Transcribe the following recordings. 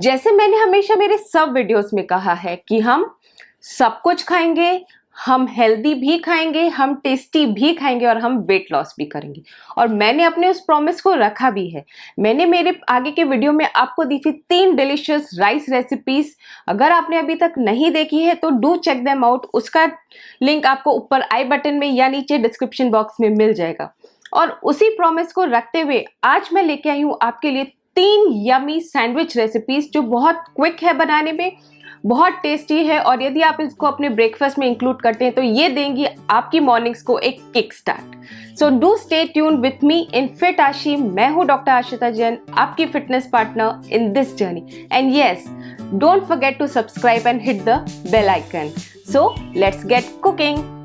जैसे मैंने हमेशा मेरे सब वीडियोस में कहा है कि हम सब कुछ खाएंगे, हम हेल्दी भी खाएंगे, हम टेस्टी भी खाएंगे और हम वेट लॉस भी करेंगे। और मैंने अपने उस प्रॉमिस को रखा भी है। मैंने मेरे आगे के वीडियो में आपको दी थी 3 डिलीशियस राइस रेसिपीज। अगर आपने अभी तक नहीं देखी है तो डू चेक देम आउट। उसका लिंक आपको ऊपर आई बटन में या नीचे डिस्क्रिप्शन बॉक्स में मिल जाएगा। और उसी प्रॉमिस को रखते हुए आज मैं लेके आई हूँ आपके लिए 3 यमी सैंडविच रेसिपीज जो बहुत क्विक है बनाने में, बहुत टेस्टी है और यदि आप इसको अपने ब्रेकफास्ट में इंक्लूड करते हैं तो ये देंगी आपकी मॉर्निंग्स को एक kick start. So do stay tune with me in fit Aashi. मैं हूं डॉक्टर आशिता जैन, आपकी fitness partner in this journey. And yes, don't forget to subscribe and hit the bell icon. So let's get cooking.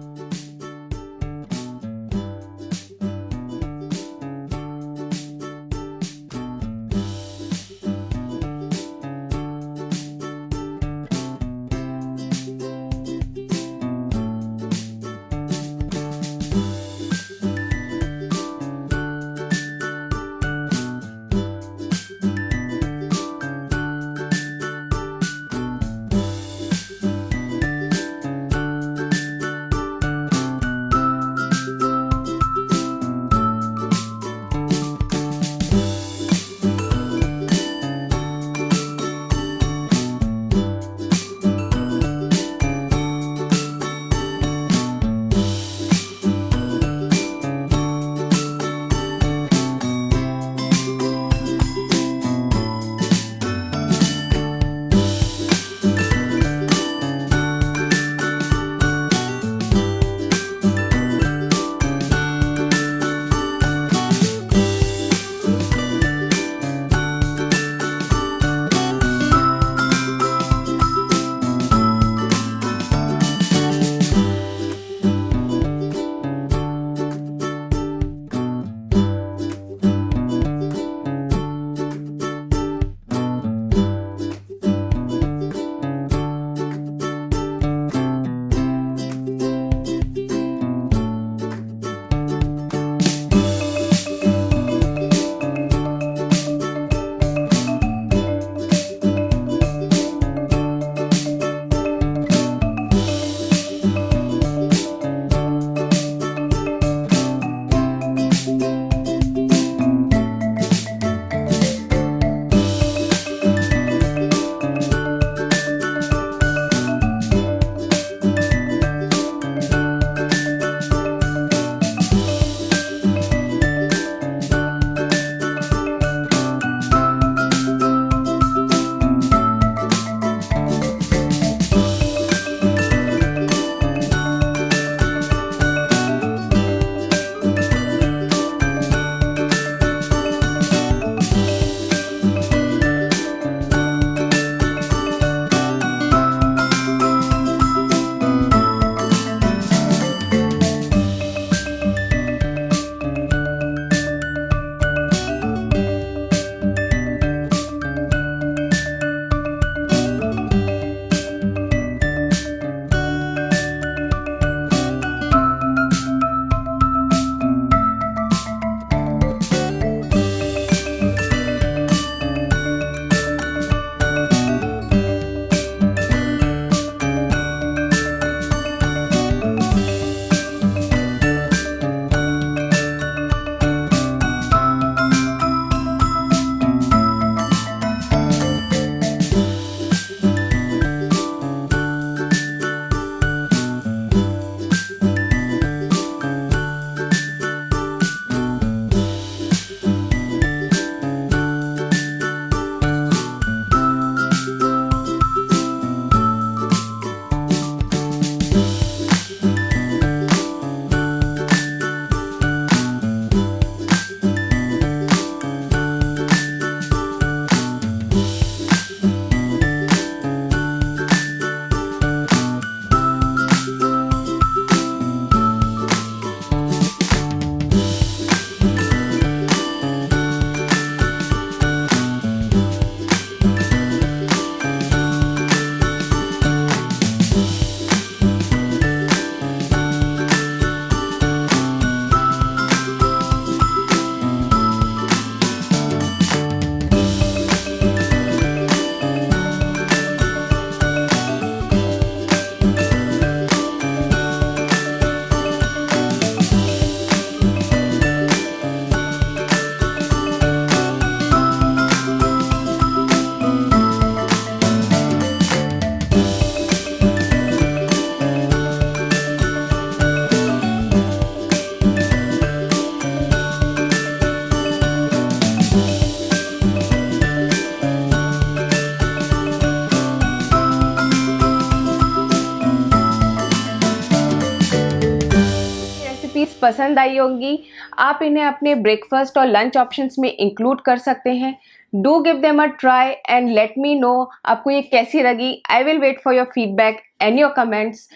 पसंद आई होंगी। आप इन्हें अपने breakfast और लंच ऑप्शंस में इंक्लूड कर सकते हैं। Do give them a try and let me know आपको ये कैसी लगी। I will wait for your feedback and your comments,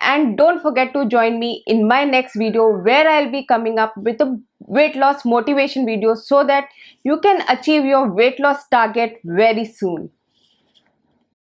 and don't forget to join me in my next video where I'll be coming up with a weight loss motivation video so that you can achieve your weight loss target very soon.